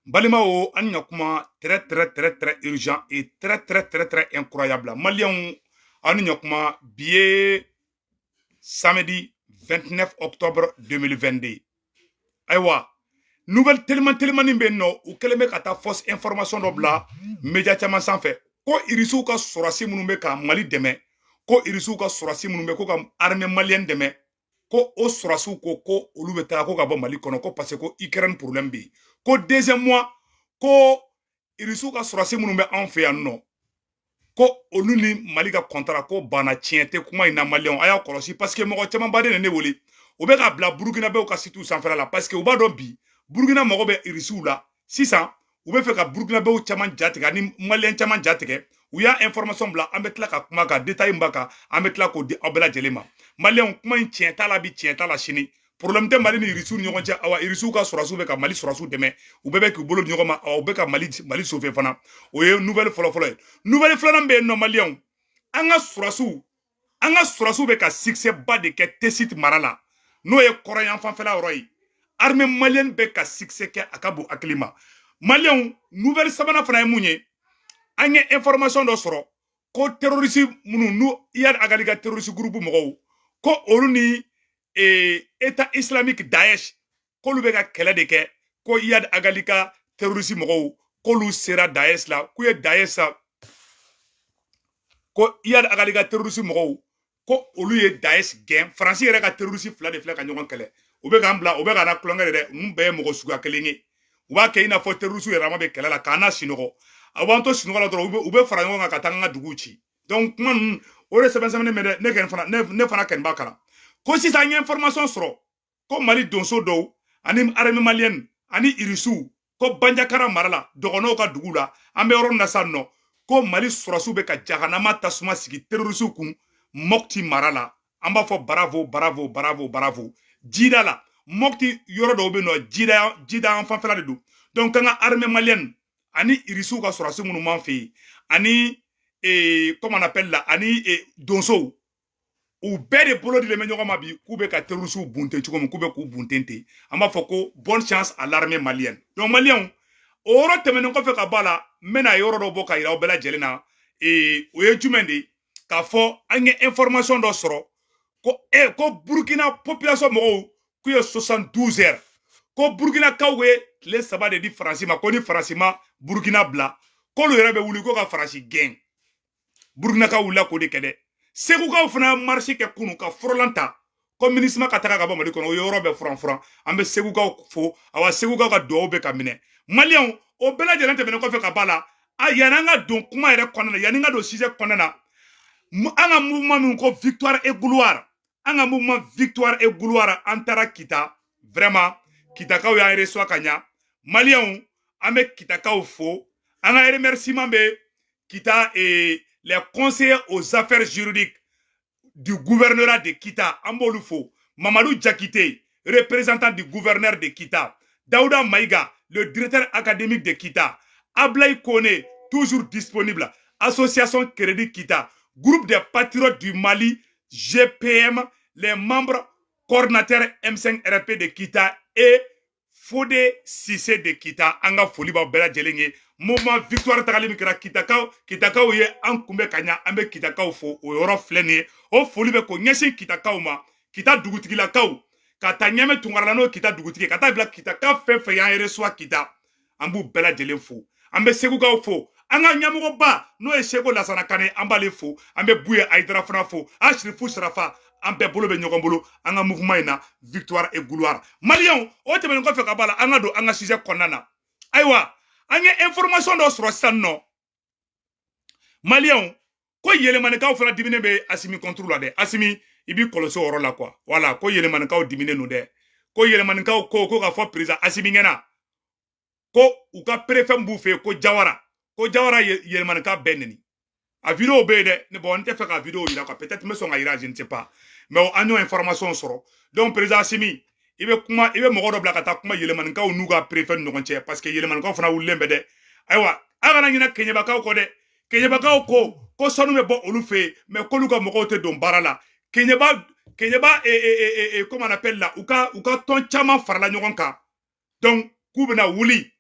Balima o an kuma très urgent et très incroyable. Maliens an kuma billet samedi 29 octobre 2022. Aïwa, nouvelle tellement ni benno ou keleme kata fausse information do bla média caman sanfɛ ko irisu ka sorasi minnu bɛ ka Mali dɛmɛ ko irisu ka sorasi minnu bɛ ko ka armée malienne dɛmɛ ko o sorasiw ko olu bɛ taa ko ka bɔ Mali kɔnɔ ko parce que ko Ukraine problème bɛ ko deuxième mois ko irisu ka sorasi minnu bɛ anw fɛ yan nɔ ko olu ni Mali ka contrat ko banna tiɲɛ tɛ kuma in na Maliens a y'a kɔlɔsi parce que mɔgɔ caman baden ne wele u bɛ ka bila Burukinabew ka site sanfɛla la parce que u b'a dɔn bi Burukina mago bɛ irisiw la sisan u bɛ fɛ ka Burukinabew caman jatigɛ ani Maliens caman jatigɛ u y'a information bila an bɛ tila ka kuma ka détail ba kan an bɛ tila k'o di aw bɛɛ lajɛlen ma Maliens kuma in tiɲɛ t'a la bi tiɲɛ t'a la sini problème tɛ Mali ni irisiw ni ɲɔgɔn cɛ awa irisiw ka sɔrɔsiw bɛ ka Mali sɔrɔsiw dɛmɛ u bɛɛ bɛ k'u bolo di ɲɔgɔn ma awa u bɛ ka Mali sauver fana o ye nouvelle fɔlɔ ye nouvelle filanan bɛ yen nɔ Maliens an ka sɔrɔsiw bɛ ka succès ba de kɛ Tesit mara la n'o ye kɔrɔyan fanfɛla yɔrɔ ye armée malienne bɛ ka succès kɛ a ka bon hakili ma Maliens nouvelle sabanan fana ye mun ye an ye information dɔ sɔrɔ ko terroriste minnu n'u Iyad Agali ka terroriste groupe mɔgɔw ko olu ni État islamique Daesh k'olu bɛ ka kɛlɛ de kɛ ko Iyad Agali ka terroriste mɔgɔw k'olu sera Daesh la k'u ye Daesh sa ko Iyad Agali ka terroriste mɔgɔw ko olu ye Daesh gɛn Faransi yɛrɛ ka terroriste fila de filɛ ka ɲɔgɔn kɛlɛ u bɛ k'an bila u bɛ ka na kulonkɛ de dɛ ninnu bɛɛ ye mɔgɔ suguya kelen ye u b'a kɛ i n'a fɔ terroriste yɛrɛ ma bɛ kɛlɛ la k'an na sinɔgɔ a b'an to sinɔgɔ la dɔrɔn u bɛ fara ɲɔgɔn kan ka taa an ka duguw ci donc kuma ninnu o de sɛbɛn bɛ dɛ ne fana kɛni b'a kalan ko sisan an ye information sɔrɔ ko Mali donso dɔw ani armée malienne ani irisiw ko Bandiakara mara la dɔgɔnɔw ka dugu la an bɛ yɔrɔ min na sisan nɔ ko Mali sɔrɔsiw bɛ ka jahanama tasuma sigi terroriste kun Mopti mara la an b'a fɔ bravo jida la Mopti yɔrɔ dɔw bɛ yen nɔ jida an fanfɛla de don donc an ka armée malienne ani irisiw ka sɔrɔsi minnu m'an fɛ yen ani comment on appelle la ani donsow u bɛɛ de bolo dilen bɛ ɲɔgɔn ma bi k'u bɛ ka terroriste bunte cogo min k'u bɛ k'u bunte ten an b'a fɔ ko bonne chance à l'armée malienne donc Maliens o yɔrɔ tɛmɛnen kɔfɛ ka bɔ a la n bɛna yɔrɔ dɔ bɔ ka yira aw bɛɛ lajɛlen na o ye jumɛn de ye k'a fɔ an ye information dɔ sɔrɔ ko Burukina population mɔgɔw k'u ye 72 heures ko Burukinakaw ye tile 3 de di Faransi ma ko ni Faransi ma Burukina bila k'olu yɛrɛ bɛ wuli ko ka Faransi gɛn Burukinakaw wulila k'o de kɛ dɛ Segukaw fana marché kɛ kunu ka forolan ta ko MINUSMA ka taga ka bɔ Mali kɔnɔ o yɔrɔ bɛ furan an bɛ Segukaw fo awa Segukaw ka duwawu bɛ ka minɛ Maliens o bɛɛ lajɛlen tɛmɛnen kɔfɛ ka b'a la yanni an ka don kuma yɛrɛ kɔnɔna na yanni an ka don sujet kɔnɔna na an ka mouvement min ko victoire et gloire an ka mouvement victoire et gloire an taara Kita vraiment Kitakaw y'an reçoit ka ɲa Maliens an bɛ Kitakaw fo an ka remerciement bɛ Kita les conseillers aux affaires juridiques du gouvernorat de Kita, Ambolou fo, Mamadou Diakité, représentant du gouverneur de Kita, Daouda Maïga, le directeur académique de Kita, Ablaï Kone, toujours disponible, Association Crédit Kita, groupe des patriotes du Mali, GPM, les membres coordinateurs M5RP de Kita et Fodé Sissé de Kita, Anga Foliba Bela Djelenge, mouvement victoire tagali mi kɛra Kitakaw ye an kunbɛ ka ɲa an bɛ Kitakaw fo o yɔrɔ filɛ nin ye o foli bɛ ko ɲɛsin Kitakaw ma Kita dugutigilakaw ka taa ɲɛmɛ Tunkarala n'o Kita dugutigi ka taa bila Kitaka fɛn fɛn y'an reçoit Kita an b'u bɛɛ lajɛlen fo an bɛ Segukaw fo an ka ɲɛmɔgɔba n'o ye Seko Lasana Kane an b'ale fo an bɛ Buye Ayidara fana fo Ashrifu Sarafa an bɛɛ bolo bɛ ɲɔgɔn bolo an ka mouvement in na victoire et gloire Maliens o tɛmɛnen kɔfɛ ka b'a la an ka don an ka sujet kɔnɔna na ayiwa an ye information dɔ sɔrɔ sisan nɔ Maliens ko yɛlɛmanikaw fana diminen bɛ Assimi contre la dɛ Assimi i b'i kɔlɔsi o yɔrɔ la quoi voilà ko yɛlɛmanikaw diminen don dɛ ko yɛlɛmanikaw ko ka fɔ président Assimi ɲɛna ko u ka préfet b'u fɛ ko Jawara yɛlɛmanika bɛɛ neni a vidéo bɛ yen dɛ ne bon n tɛ fɛ ka vidéo yira quoi peut-être n bɛ sɔn ka yira je ne sais pas mais an y'o information sɔrɔ donc président Assimi i bɛ mɔgɔ dɔ bila ka taa kuma yɛlɛmanikaw n'u ka préfet ni ɲɔgɔn cɛ parce que yɛlɛmanikaw fana wulilen bɛ dɛ ayiwa a kana ɲinɛ Keɲebakaw kɔ dɛ Keɲebakaw ko sanu bɛ bɔ olu fɛ yen mais k'olu ka mɔgɔw tɛ don baara la Keɲeba comment on appelle la u ka tɔn caman farala ɲɔgɔn kan donc k'u bɛna wuli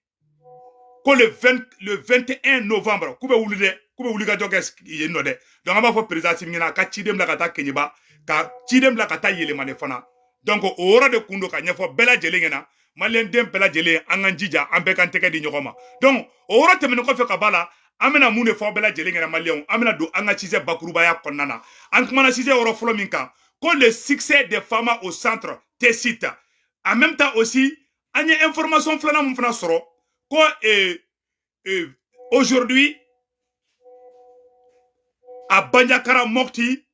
ko le 21 novembre kube wuli de kube wuli ka joge yeno de donc aba fo président simina ka cidem la kata kenyiba ka cidem la kata yelema de fana donc o wora de kundo ka nyefo bela jelengena malien dem bela jele angan jija ambe kan teke di nyogoma donc o wora temene ko fe ka bala amena mune fo bela jelengena malien amena do anga cize bakuruba ya konnana an kuma na cize woro folo minka ko le succès des femmes au centre te cite en même temps aussi anye information flana mun fana soro ko aujourd'hui à Bandiakara Mokti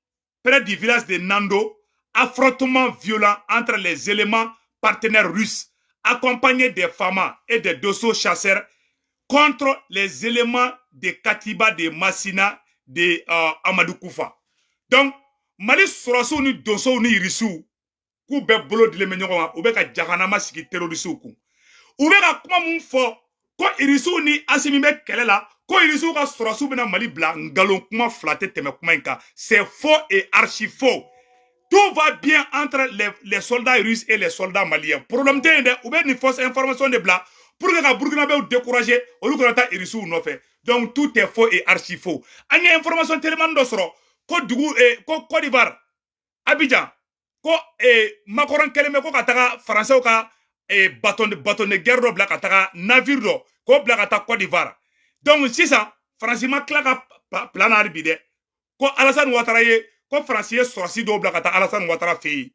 près du village de Nando affrontement violent entre les éléments partenaires russes accompagnés des femmes et des dosso chasseurs contre les éléments de Katiba de Massina de Amadou Koufa. Donc Mali surasu ni dosso ni risu ku be bolo dile menyoko ou be ka jahanama sigi terrorisu ku ou be ka kuma mun fo ko irisu ni asimi be kelela ko irisu ka surasu bena Mali bla ngalon kuma flatte teme kuma inka c'est faux et archi faux. Tout va bien entre les soldats russes et les soldats maliens. Problème de ou be ni fausse information de bla pour que Burkina be décourager ou ko ta irisu no fait. Donc tout est faux et archi faux. Anya information tellement d'osro ko dugu ko Côte d'Ivoire Abidjan ko Macron keleme ko kataka français ka bâton de guerre do bla kataka navire do ko bla kataka Côte d'Ivoire. Donc si ça franchement klaka plan arbide ko Alassane Ouattara ye ko français sorci do bla kataka Alassane Ouattara fi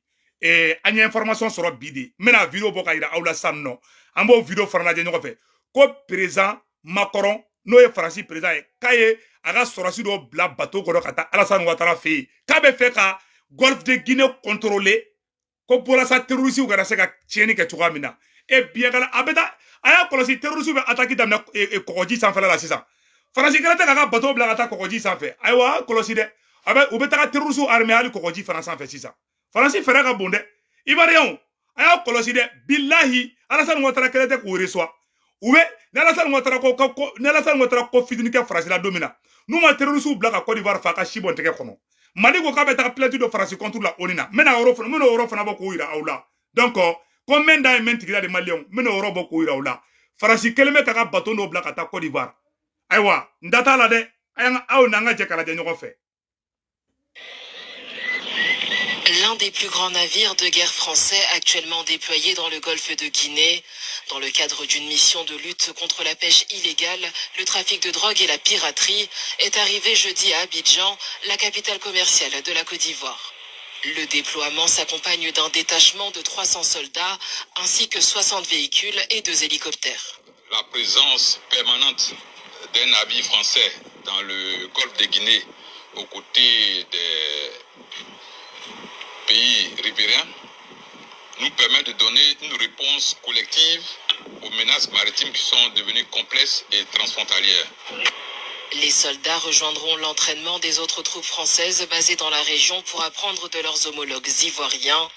anya information soro bidi mena vidéo boka ira awla sanno ambo vidéo farana je ñofe ko président Macron no ye français président kaye aga sorci do bla bateau ko kata Alassane Ouattara fi kabe fe ka Golfe de Guinée contrôlé ko pour sa terroriste ou gara se ka tieni ke tuamina et bien kala abeda aya kolosi terroriste be attaquer damna kokoji sans faire la sisa France kala ta ka bateau bla attaque kokoji sans faire aywa kolosi de abe ou beta terroriste armée ali kokoji France sans faire sisa France fera ka bonde ivarien aya kolosi de billahi Alassane Ouattara kala te ko reçoit ou be Alassane Ouattara ko Alassane Ouattara ko fidini ke France la domina nous ma terroriste bla ka Côte d'Ivoire fa ka shibon teke kono Mali ko kabe ta plainte de France contre la onina mena euro fana boko ira aula donc combien d'années de Maliens mena euro boko ira aula France keleme ka bateau no bla kata Côte d'Ivoire aywa ndata la de ayanga aw nanga je kala de ñoko fe. L'un des plus grands navires de guerre français actuellement déployés dans le golfe de Guinée. Dans le cadre d'une mission de lutte contre la pêche illégale, le trafic de drogue et la piraterie, est arrivé jeudi à Abidjan, la capitale commerciale de la Côte d'Ivoire. Le déploiement s'accompagne d'un détachement de 300 soldats, ainsi que 60 véhicules et 2 hélicoptères. La présence permanente d'un navire français dans le golfe de Guinée, aux côtés des pays riverains, nous permet de donner une réponse collective aux menaces maritimes qui sont devenues complexes et transfrontalières. Les soldats rejoindront l'entraînement des autres troupes françaises basées dans la région pour apprendre de leurs homologues ivoiriens.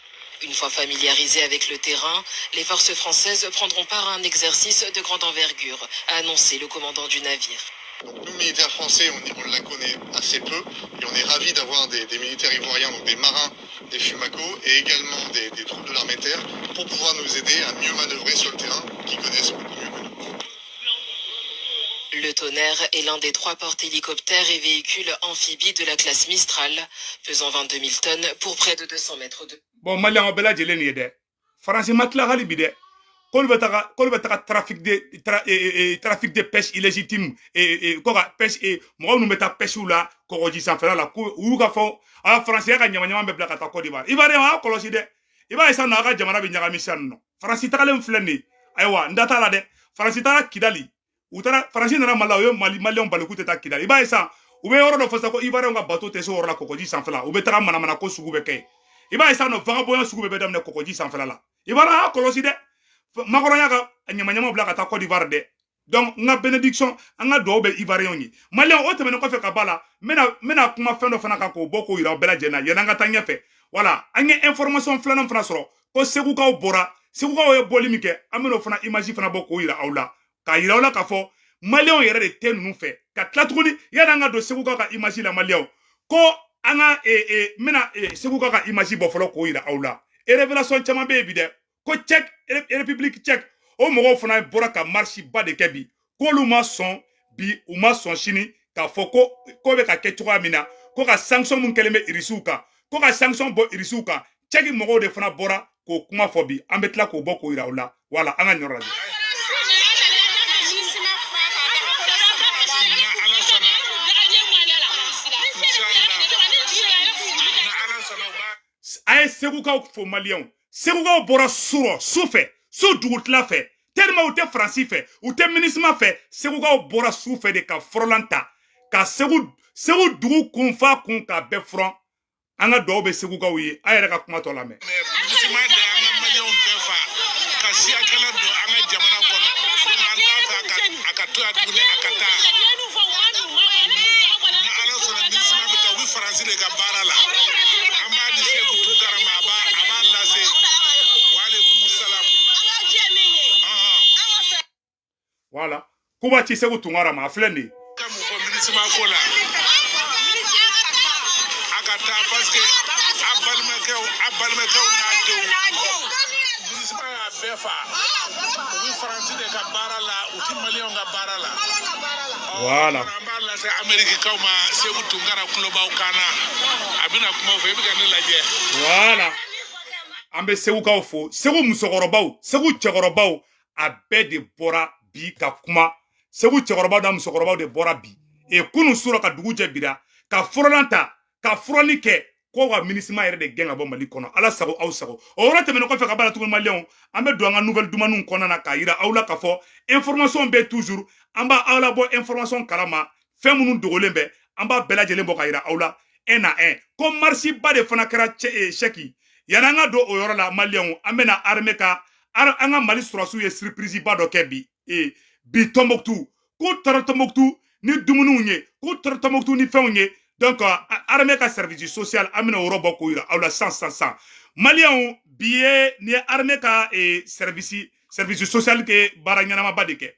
Une fois familiarisés avec le terrain, les forces françaises prendront part à un exercice de grande envergure, a annoncé le commandant du navire. Donc nous, militaires français, on la connaît assez peu et on est ravis d'avoir des militaires ivoiriens, donc des marins, des fumacos et également des troupes de l'armée de terre pour pouvoir nous aider à mieux manœuvrer sur le terrain, qui connaissent beaucoup mieux que nous. Le Tonnerre est l'un des 3 porte-hélicoptères et véhicules amphibies de la classe Mistral, pesant 22 000 tonnes pour près de 200 mètres de... Bon, Malian Obela Jeleni de France Matla Halibide. Kol betaka trafic de pêche illégitime et pêche et moi nous meta pêche ou là kokoji sans faire la ou ka fo a français ka nyama be blaka ta Côte d'Ivoire Ivoire a kolosi de iba isa na ka jamana bi nyaga mission no France ta kalem fleni aywa ndata la de France ta Kidali utara France na malayo malion balukute ta Kidali iba isa ube oro do fosa ko Ivoire nga bateau te so oro la kokoji sans faire ube ta mana ko sugu be kay iba isa no vagabond sugu be damne kokoji sans faire la Ivoire a kolosi de Macron yaga nyama bla kata Côte d'Ivoire de donc nga bénédiction nga do be ivoirien yi malien o temene ko fe ka bala mena kuma fendo fana ka ko boko ira bela jena yena nga tanya fe voilà anya information flana fana soro ko segu ka bora segu ka o boli mike ameno fana image fana boko ira awla ka ira awla ka fo malien yere de ten nu fe ka tlatuguni yana nga do segu ka image la malien ko anga mena segu ka image bo folo ko ira awla e révélation chama be bi de ko République tchèque o mogo fana bora ka marche ba de kebi k'olu ma sɔn bi u ma sɔn sini k'a fɔ ko bɛ ka kɛ cogoya min na ko ka sanction mun kɛlen bɛ irisiw kan ko ka sanction bɔ irisiw kan cɛki mɔgɔw de fana bɔra k'o kuma fɔ bi an bɛ tila k'o bɔ k'o yira u la wala an ka ɲɔrɔ lajɛ. a ye segukaw fo maliyɛnw segukaw bɔra su fɛ su dugutila fɛ tellement u tɛ faransi fɛ u tɛ minisma fɛ segukaw bɔra su fɛ de ka fɔrɔlan ta ka segu dugu kun fa kun ka bɛɛ furan an ka dɔw bɛ segukaw ye a yɛrɛ ka kuma tɔ lamɛn. Voilà. Kuba ci segu tungara ma filɛ nin ye. Voilà. Voilà. An bɛ segukaw fo segu musokɔrɔbaw segu cɛkɔrɔbaw a bɛɛ de bɔra bi ka kuma segu cɛkɔrɔbaw da musokɔrɔbaw de bɔra bi kunu sura ka dugu jɛ bira ka fɔrɔlan ta ka fɔrɔli kɛ ko ka minisma yɛrɛ de gɛn ka bɔ Mali kɔnɔ ala sago aw sago o yɔrɔ tɛmɛnen kɔfɛ ka bala tuguni maliyɛnw an bɛ don an ka nouvelle dumaniw kɔnɔna na k'a yira aw la k'a fɔ information bɛ toujours an b'a aw la bɔ information kalama fɛn minnu dogolen bɛ an b'a bɛɛ lajɛlen bɔ k'a yira aw la un à un ko marche ba de fana kɛra chèque yanni an ka don o yɔrɔ la maliyɛnw an bɛna armée ka an ka Mali sɔrɔsiw ye surprise ba dɔ kɛ bi Tombouctou k'u taara Tombouctou ni dumuniw ye k'u taara Tombouctou ni fɛnw ye donc armée ka service social an bɛna o yɔrɔ bɔ k'o yira aw la san maliyɛnw bi ye ni ye armée ka service social kɛ baara ɲɛnamaba de kɛ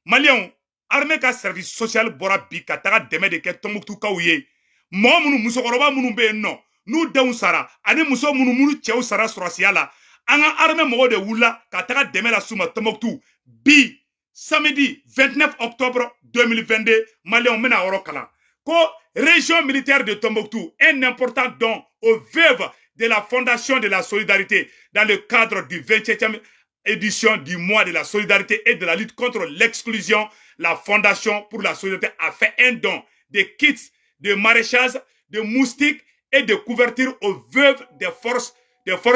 maliyɛnw armée ka service social bɔra bi ka taga dɛmɛ de kɛ Tombouctoukaw ye mɔgɔ minnu musokɔrɔba minnu bɛ yen nɔ n'u denw sara ani muso minnu cɛw sara sɔrɔsiya la an ka armée mɔgɔw de wulila ka taga dɛmɛ la s'u ma Tombouctou bi samedi 29 octobre 2022 maliyɛnw bɛna yɔrɔ kalan ko région militaire de Tombouctou un important don aux veuves de la fondation de la solidarité dans le cadre du 27e édition du mois de la solidarité et de la lutte contre l'exclusion. La fondation pour la solidarité a fait un don de kits de maraîchage, de moustiques et de couverture aux veuves des forces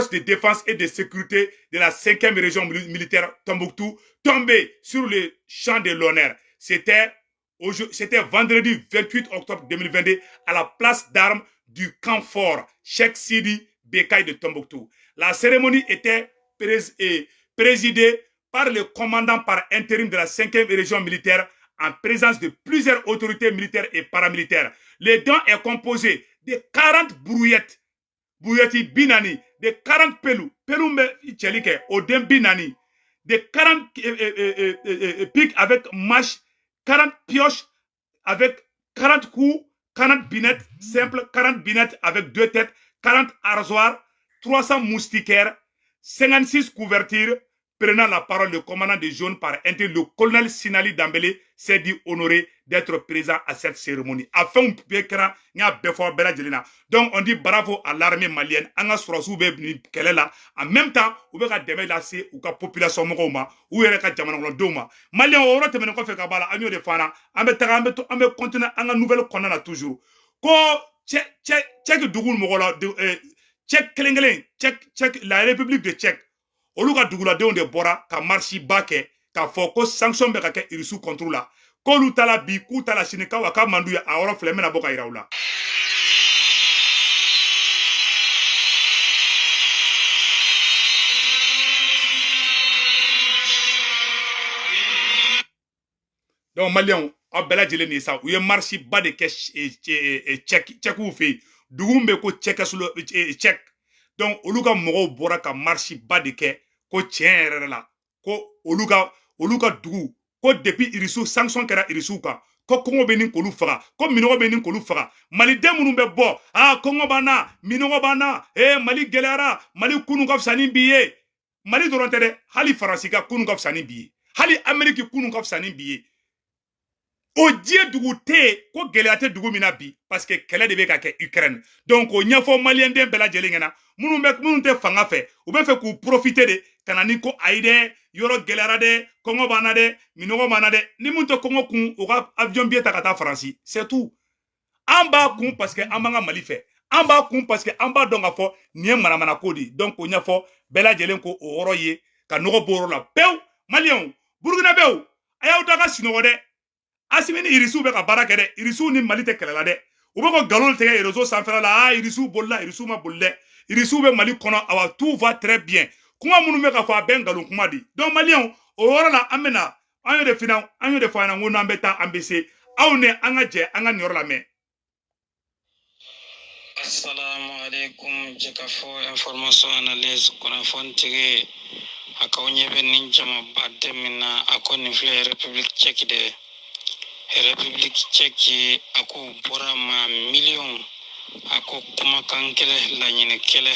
de défense et de sécurité de la 5e région militaire Tombouctou, tombées sur le champ de l'honneur. C'était vendredi 28 octobre 2022 à la place d'armes du camp fort Cheikh Sidi Bekay de Tombouctou. La cérémonie était présidée par le commandant par intérim de la 5e région militaire en présence de plusieurs autorités militaires et paramilitaires. Le don est composé de 40 brouillettes binani, de 40 pelou tchelike, odem binani, de 40 pics avec mâche, 40 pioches avec 40 coups, 40 binettes simples, 40 binettes avec 2 têtes, 40 arrosoirs, 300 moustiquaires, 56 couvertures. Prenant la parole, le commandant de jaune par intérim, le colonel Sinali Dambélé s'est dit honoré d'être présent à cette cérémonie. Donc on dit bravo à l'armée malienne. En même temps, on veut que la population ou Malien on continuer à nouvelle toujours. La République de Tchèque. Oluka duguladenw de bɔra ka marche ba kɛ ka fɔ ko sanction bɛ ka kɛ irisu contre la k'olu tala bi k'u tala sini k'aw ka mandu ye a yɔrɔ filɛ n bɛna bɔ ka yira u la. Donc maliyɛnw aw bɛɛ lajɛlen nin sa u ye marche ba de kɛ Tchèquew fɛ yen dugu min bɛ ko Tchèque donc olu ka mɔgɔw bɔra ka marche ba de kɛ ko tiɲɛ yɛrɛ la ko olu ka dugu ko depuis irisu sanction kɛra irisuw kan ko kɔngɔ bɛ nin k'olu faga ko minɔgɔ bɛ nin k'olu faga maliden minnu bɛ bɔ kɔngɔ b'an na minɔgɔ b'an na mali gɛlɛyara mali kunu ka fisa ni bi ye mali dɔrɔn tɛ dɛ hali faransi ka kunu ka fisa ni bi ye hali ameriki kunu ka fisa ni bi ye o diɲɛ dugu tɛ yen ko gɛlɛya tɛ dugu min na bi parce que kɛlɛ de bɛ ka kɛ Ukraine donc o ɲɛfɔ maliyɛnden bɛɛ lajɛlen ɲɛna minnu tɛ fanga fɛ u bɛ fɛ k'u profiter de ka na ni ko ayi dɛ yɔrɔ gɛlɛyara dɛ kɔngɔ b'an na dɛ minɔgɔ b'an na dɛ ni mun tɛ kɔngɔ kun u ka avion billet ta ka taa Faransi c'est tout an b'a kun parce que an b'an ka Mali fɛ an b'a kun parce que an b'a dɔn k'a fɔ nin ye manamana ko de donc o ɲɛfɔ bɛɛ lajɛlen ko o yɔrɔ ye ka nɔgɔ bɔ o yɔrɔ la pewu maliyɛnw burukinabew a y'aw da ka sinɔgɔ dɛ Asimi ni Irisiw bɛ ka baara kɛ dɛ Irisiw ni Mali tɛ kɛlɛ la dɛ u bɛ ka galon tigɛ réseau sanfɛla la Irisiw bolila Irisiw ma boli dɛ Irisiw bɛ Mali kɔnɔ awa tout va très bien kuma minnu bɛ ka fɔ a bɛɛ ngalon kuma de donc maliyɛnw o yɔrɔ la an bɛna an y'o de fɔ an ɲɛna ko n'an bɛ taa an bɛ se aw ni an ka jɛ an ka nin yɔrɔ lamɛn. Assalamu alaikum jikafo information analyse kunnafoni a kaw ɲɛ bɛ nin jamaba dɛmɛ na a ko nin filɛ République tchèque de République tchèque a ko bɔra ma miliyɔn a ko kumakan kɛlɛ laɲini kɛlɛ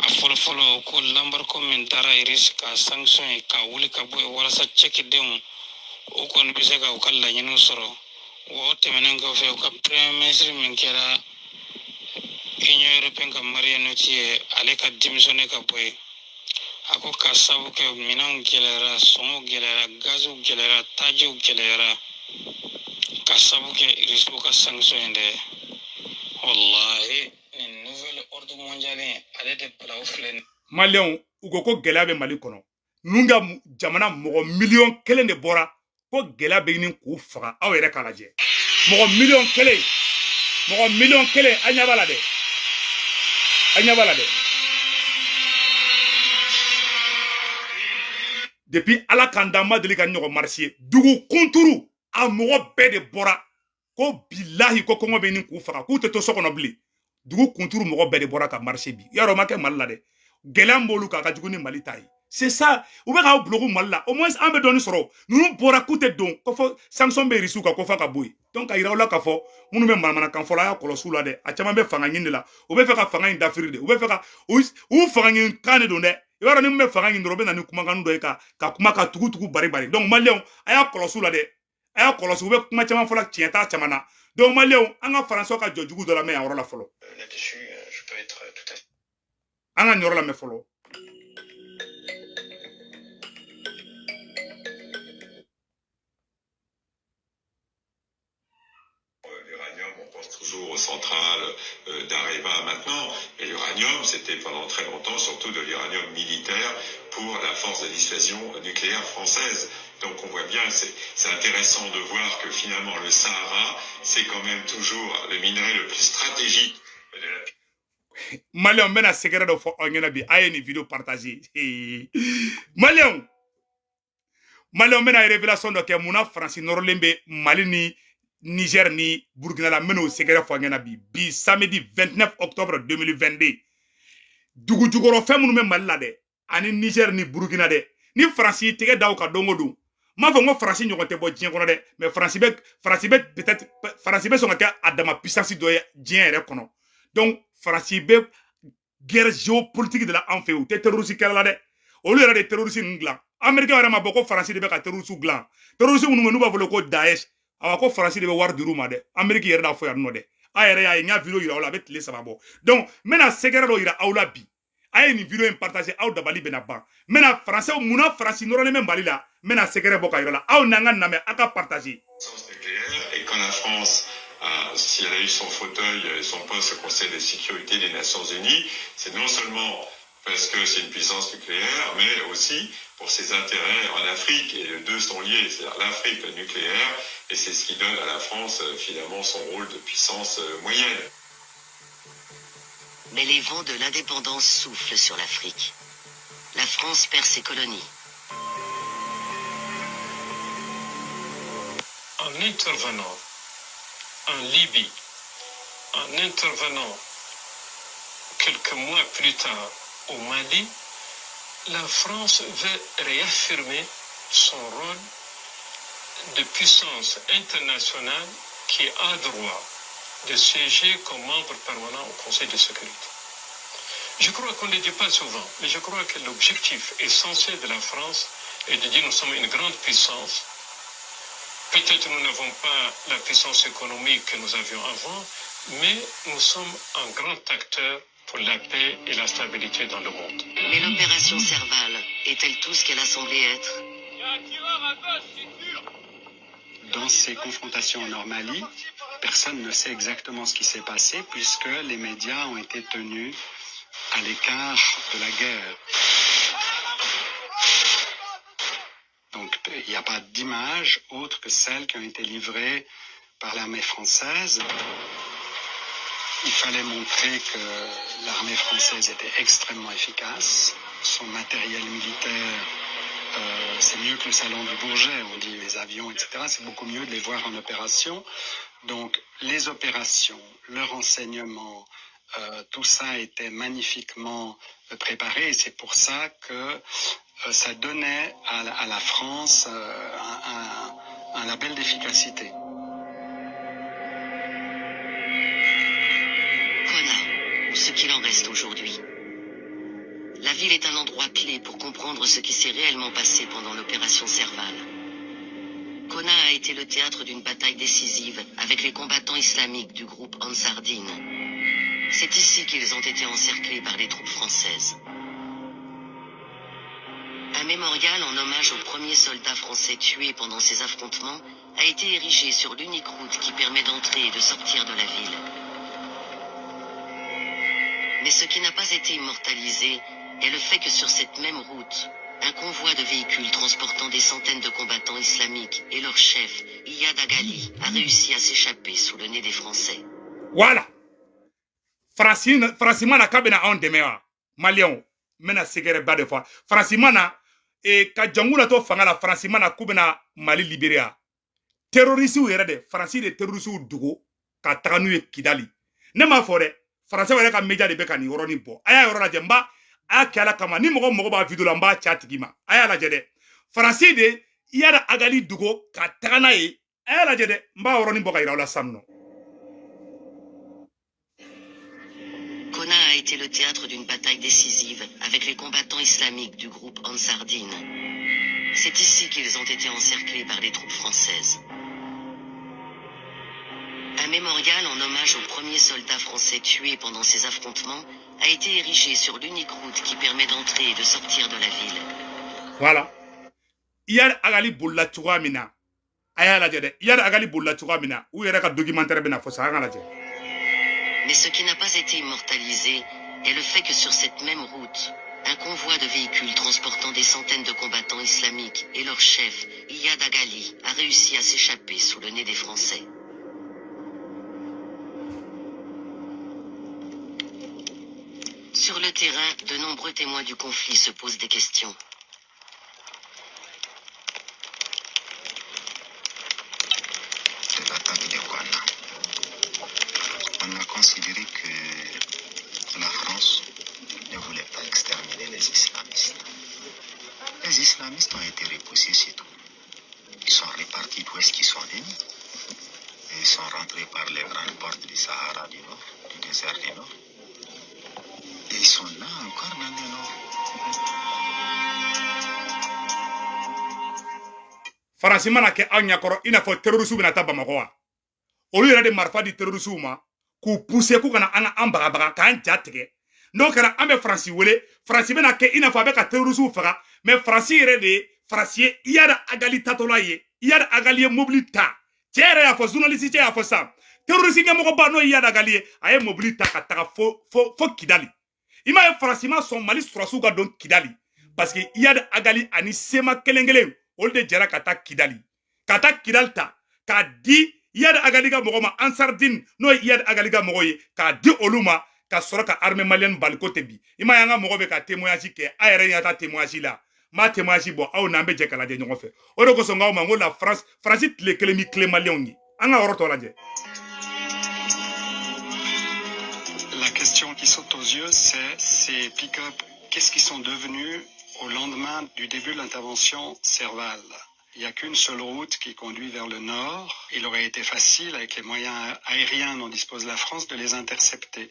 a fɔlɔfɔlɔ ko lambariko min taara Iris ka sanction ye ka wuli ka bɔ yen walasa tchèque denw o kɔni bɛ se ka u ka laɲiniw sɔrɔ wa o tɛmɛnen kɔfɛ u ka premier ministre min kɛra Union européenne ka Mario Monti ye ale ka démissionner ka bɔ yen a ko ka sabu kɛ minɛnw gɛlɛyara sɔngɔw gɛlɛyara gaziw gɛlɛyara tajiw gɛlɛyara ka sabu kɛ Irisiw ka sanction ye dɛ wallahi nin nouvelle ordre mondial ale de bila o filɛ nin maliyɛnw u ko gɛlɛya bɛ Mali kɔnɔ ninnu ka jamana mɔgɔ miliyɔn kelen de bɔra ko gɛlɛya bɛ ɲini k'u faga aw yɛrɛ k'a lajɛ mɔgɔ miliyɔn kelen an ɲɛ b'a la dɛ depuis ala k'an da ma deli ka ɲɔgɔn marché ye dugu kunturu a mɔgɔ bɛɛ de bɔra ko bilahi ko kɔngɔ bɛ ɲini k'u faga k'u tɛ to so kɔnɔ bilen dugu kunturu mɔgɔ bɛɛ de bɔra ka marché bi yarɔ o ma kɛ Mali la dɛ gɛlɛya b'olu kan ka jugu ni Mali ta ye c'est ça u bɛ k'aw bloquer Mali la au moins an bɛ dɔɔni sɔrɔ ninnu bɔra k'u tɛ don ko fɔ sanction bɛ Irisiw kan ko f'a ka bɔ yen donc ka yira aw la k'a fɔ minnu bɛ manamanakan fɔ la a y'a kɔlɔsi u la dɛ a caman bɛ fanga ɲini de la u bɛ fɛ ka fanga in dafiri de u bɛ fɛ ka u fanga ɲini kan de don dɛ i b'a dɔn ni min bɛ fanga ɲini dɔrɔn u bɛ na ni kumakan dɔ ye ka kuma ka tugu bari donc maliyɛnw a y'a kɔlɔsi u la dɛ a y'a kɔlɔsi u bɛ kuma caman fɔ la tiɲɛ t'a caman na donc maliyɛnw an ka Faransɛw ka jɔ jugu dɔ la mɛ yan yɔrɔ la fɔlɔ an ka nin yɔrɔ lamɛn fɔlɔ. Toujours aux centrales d'Areva maintenant. Et l'uranium, c'était pendant très longtemps surtout de l'uranium militaire pour la force de dissuasion nucléaire française. Donc on voit bien, c'est intéressant de voir que finalement le Sahara, c'est quand même toujours le minerai le plus stratégique de la... Malien, on a secret de fo on a une vidéo partagée. Malien, on a une révélation de que mon France Norlembe Mali ni Niger ni Burkina la meno secret fo ngena bi samedi 29 octobre 2022. Dugu jugoro fe munu me Mali la de ani Niger ni Burkina de ni France tege daw ka dongo do ma fo ngo France ñoko te bo jien kono de mais France be peut-être France be so ngaka adama puissance do jien re kono donc France be guerre géopolitique de la en fait ou terroriste kala la de au lieu de terroriste ngla américain wara ma boko France de be ka terroriste ngla terroriste nu ba volo ko Daesh awa ko France de be war du ruma de Amérique yere da fo ya no de a yere ya nya vidéo ira wala bet les sababo donc mena segera do ira awla bi aye ni vidéo en partager aw dabali benaba mena français muna France no le même bali la mena segera boka ira la aw nanga na me aka partager. Et quand la France si elle a eu son fauteuil et son poste au Conseil de sécurité des Nations Unies, c'est non seulement parce que c'est une puissance nucléaire, mais aussi pour ses intérêts en Afrique. Et les deux sont liés, c'est-à-dire l'Afrique nucléaire, et c'est ce qui donne à la France finalement son rôle de puissance moyenne. Mais les vents de l'indépendance soufflent sur l'Afrique. La France perd ses colonies. En intervenant en Libye, en intervenant quelques mois plus tard au Mali, la France veut réaffirmer son rôle de puissance internationale qui a droit de siéger comme membre permanent au Conseil de sécurité. Je crois qu'on ne le dit pas souvent, mais je crois que l'objectif essentiel de la France est de dire nous sommes une grande puissance Peut-être nous n'avons pas la puissance économique que nous avions avant, mais nous sommes un grand acteur pour la paix et la stabilité dans le monde. Mais l'opération Serval est-elle tout ce qu'elle a semblé être? Dans ces confrontations en Mali, personne ne sait exactement ce qui s'est passé puisque les médias ont été tenus à l'écart de la guerre. Donc il n'y a pas d'images autres que celles qui ont été livrées par l'armée française. Il fallait montrer que l'armée française était extrêmement efficace. Son matériel militaire, c'est mieux que le salon du Bourget, on dit les avions, etc. C'est beaucoup mieux de les voir en opération. Donc les opérations, le renseignement, tout ça était magnifiquement préparé et c'est pour ça que ça donnait à la France un label d'efficacité. Konna, ou ce qu'il en reste aujourd'hui. La ville est un endroit clé pour comprendre ce qui s'est réellement passé pendant l'opération Serval. Konna a été le théâtre d'une bataille décisive avec les combattants islamiques du groupe Ansar Dine. C'est ici qu'ils ont été encerclés par les troupes françaises. Un mémorial en hommage aux premiers soldats français tués pendant ces affrontements a été érigé sur l'unique route qui permet d'entrer et de sortir de la ville. Mais ce qui n'a pas été immortalisé est le fait que sur cette même route, un convoi de véhicules transportant des centaines de combattants islamiques et leur chef, Iyad Agali, a réussi à s'échapper sous le nez des Français. Voilà. Francimana kabena on demewa. Malion. Mena segere ba de fois. Francimana ka jangula to fangala Francimana kubena Mali Liberia. Terroriste yere de Franci de terroriste dugo ka taganu ye Kidali. Ne ma fo de Français were ka media de be ka ni yoro ni bo. Aya yoro la jemba aya kala kama ni mogo ba video la mba chatigima. Aya la jede. Franci de Iyad Agali dugo ka tagana ye. Aya la jede mba yoro ni bo ka ira la samno. Konna a été le théâtre d'une bataille décisive avec les combattants islamiques du groupe Ansar Dine. C'est ici qu'ils ont été encerclés par les troupes françaises. Un mémorial en hommage aux premiers soldats français tués pendant ces affrontements a été érigé sur l'unique route qui permet d'entrer et de sortir de la ville. Voilà. Iyad Agali bulla chuga mina. Aya la jede. Iyad Agali bulla chuga mina. Ou yere ka documentaire bena fo sa la jede. Mais ce qui n'a pas été immortalisé est le fait que sur cette même route, un convoi de véhicules transportant des centaines de combattants islamiques et leur chef, Iyad Agali, a réussi à s'échapper sous le nez des Français. Sur le terrain, de nombreux témoins du conflit se posent des questions. De l'attaque de Konna, on a considéré que la France ne voulait pas exterminer les islamistes. Les islamistes ont été repoussés, c'est tout. Ils sont répartis d'où est-ce qu'ils sont venus. Et ils sont rentrés par les grandes portes du Sahara du Nord, du désert du Nord. Et ils sont là encore dans le Nord. Francimana ke anya koro ina fo terroriste bena ta Bamako wa. Olu yere de marfa di terroriste ma ku pousser ku kana anga ambaga kan jatige. No kana ambe Franci wele, Franci bena ke ina fo abeka terroriste faga, mais Franci yere de Franci Iyad Agali tatola ye. Iyad Agali mobilita. Tiere ya fo journaliste ya fo sa. Terroriste nge moko ba no Iyad Agali aye mobilita ka taga fo Kidali. Ima ye Francima son Mali surasu ga don Kidali parce que Iyad Agali ani sema kelengele olde jara kata Kidali ta ka di Iyad Agali ga mogo ma Ansar Dine no Iyad Agali ga mogo ye ka di oluma ka soro ka armée malienne balikote bi ima yanga mogo be ka témoignage ke ayere yata témoignage la ma témoignage bo aw nambe je kala de nyongo fe o de ko so ngaw ma ngo la France le kelemi clé malien ngi anga oroto la je. La question qui saute aux yeux, c'est ces pick-up, qu'est-ce qu'ils sont devenus au lendemain du début de l'intervention Serval? Il n'y a qu'une seule route qui conduit vers le nord. Il aurait été facile, avec les moyens aériens dont dispose la France, de les intercepter.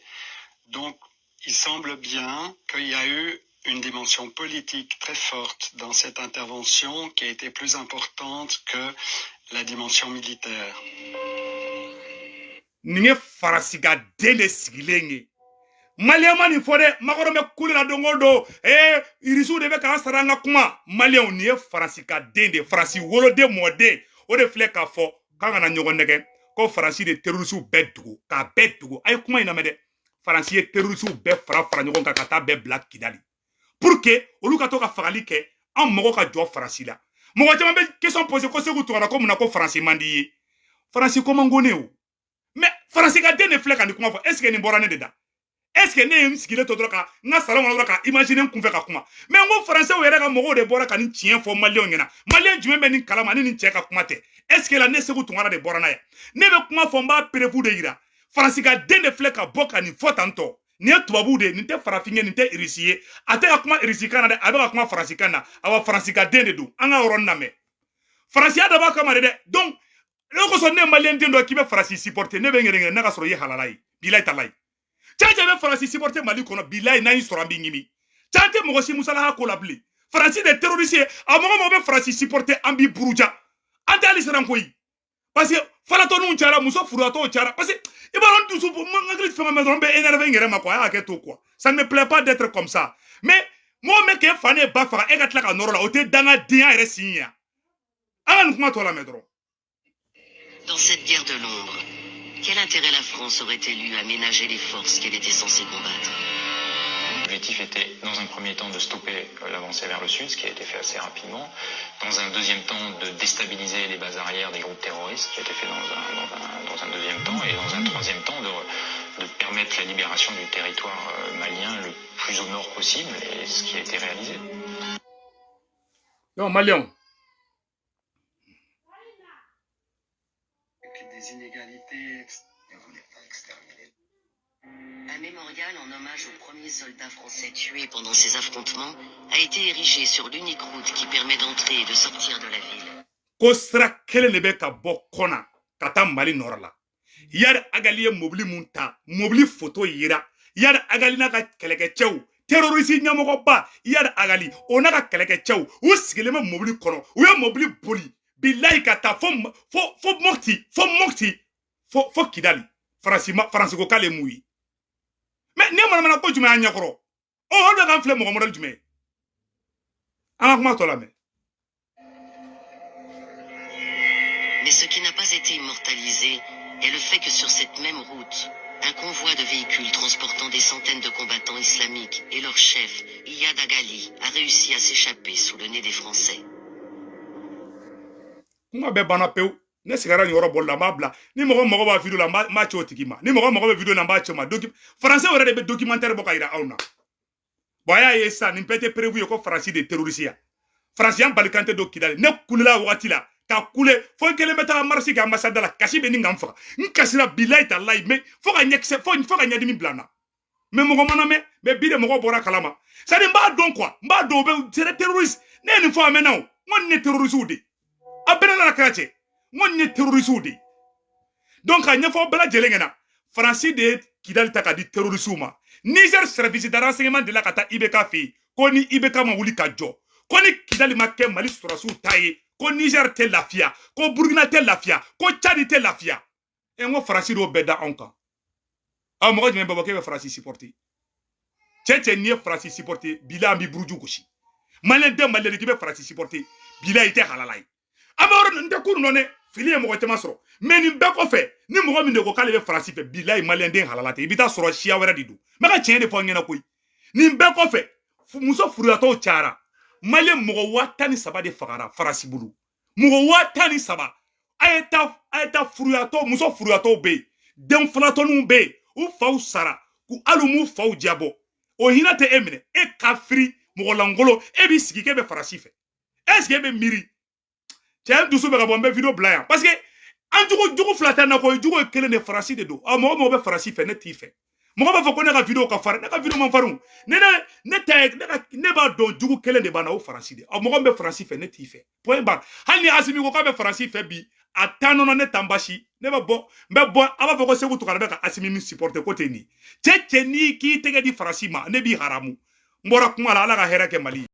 Donc, il semble bien qu'il y a eu une dimension politique très forte dans cette intervention qui a été plus importante que la dimension militaire. Ninge farasi ka den de sigilen ye malien mani fo de makoro me kule la dongo do irisu de be ka saranga kuma malien ni ye farasi ka den de farasi wolo de mode o de fle ka fo ka na nyogo nege ko farasi de terroriste be dugu ka be dugu ay kuma ina me de farasi ye terroriste be fara nyogo ka ta be black kidali pour que olu ka to ka fagali ke an mogo ka jo farasi la mogo jama be question poser ko se ku to na ko muna ko farasi mandi farasi ko mangone o mais farasi ka den de fle ka ni kuma fo est ce que ni borane de da est ce que ne yim sigile to droka nga salon wala ka imaginer kun fe ka kuma mais ngo français o yere ka mogo de bora ka ni tien fo malien ngena malien jume be ni kalama ni tien ka kuma te est ce que la ne se ku tungara de borana ya ne be kuma fo mba prevu de ira farasi ka den de fle ka boka ni fo tanto ni tubabu de ni te farafinge ni te irisiye ate ka kuma irisi kana de abe ka kuma farasi kana awa farasi ka den de du anga oron na me farasi ada ba kama de donc loko so ne malien den do ki be farasi supporter ne be ngere na ka soro ye halalai bilai talai tchate be farasi supporter mali kono bilai na yi soro ambi ngimi tchate mo si musala ha ko labli farasi de terroriste a mo be farasi supporter ambi buruja ante ali seran koyi parce que falato nu chara muso furato chara parce que ibalon tout so ngri fema me be énervé ngere ma quoi ke to quoi ça ne me plaît pas d'être comme ça mais moi me ke fane ba fara e gatla ka noro la o te danga dia ere sinya an kuma to la medro. Dans cette guerre de l'ombre, quel intérêt la France aurait-elle eu à ménager les forces qu'elle était censée combattre? L'objectif était, dans un premier temps, de stopper l'avancée vers le sud, ce qui a été fait assez rapidement. Dans un deuxième temps, de déstabiliser les bases arrières des groupes terroristes, qui a été fait dans un deuxième temps. Et dans un troisième temps, de permettre la libération du territoire malien le plus au nord possible, et ce qui a été réalisé. Non, malien. Des inégalités. Ne voulait pas exterminer. Un mémorial en hommage aux premiers soldats français tués pendant ces affrontements a été érigé sur l'unique route qui permet d'entrer et de sortir de la ville. Kosra kele nebe ka bo kona kata mali norala. Yar agali mobili munta, mobili photo yira. Yar agali na ka keleke chew. Terroriste nyamogo ba, yar agali ona ka keleke chew. U sigele me mobili kono, u ya mobili boli. Billahi kata fo mokti fo kidali farasi ko kale muyi mais ne mana ko juma anya koro o hodo kan fle mo modal jume ana kuma to la me. Mais ce qui n'a pas été immortalisé est le fait que sur cette même route, un convoi de véhicules transportant des centaines de combattants islamiques et leur chef, Iyad Agali, a réussi à s'échapper sous le nez des Français. Kuma be bana peu ne sigara nyoro bolla mabla ni mo ba video la ma chotikima ni mo be video na ba chema français ore de be documentaire boka ira auna boya yesa ni pete prévu ko français de terroristes français en balikante do kidale ne kulila wakati la ka kule fo kele meta marsi ga ambassade la kashi be ni ngamfa nkasira bilay ta lay me fo ga nyekse fo ga nyadimi blana mais mo mana me be bide mo bora kalama ça de mba don quoi mba do be c'est terroriste ne ni fo amena on ne terroriste de abena la krache mon ne terroriste de donc a nyafo bala jelengena français de kidal taka di terroriste ma Niger service de renseignement de la kata ibeka fi ko ni ibeka ma wuli ka jo ko ni kidal ma ke mali surasu taye ko Niger te lafia ko Burkina te lafia ko Tchad te lafia e ngo français do beda onka a mo jeme babo ke français supporter tchétché ni français supporter bila mi bruju koshi malé de malé ki be français supporter bila ite halalai amoro nte kunu none fili mo tema soro mais ni be ko fe ni mo mi de ko kale be français fe bila malé den halalate ibita soro shia wera didu maka tien de fo ngena koy ni be ko fe muso furiato chara malé mo watani saba de fagara français bulu mo watani saba ayeta furiato muso furiato be den flato nu be u faw sara ku alumu faw diabo o hinate emine e kafri mo langolo e bi sigi ke be français fe est-ce que be miri tiens doucement be bombe vidéo blanc parce que en jugo flata na ko jugo kele ne français de do mo be français fe ne ti fe mo ba fo ko ne ka vidéo ka fara ne ka vidéo man faru ne ba do jugo kele de bana o français de mo be français fe ne ti fe point bar hani asimi ko ka be français fe bi atano ne tambashi ne ba bo aba fo ko se ko to ka asimi mi supporter ko teni tchétché ni ki tege di français ma ne bi haramu mbora kuma ala ka hera ke mali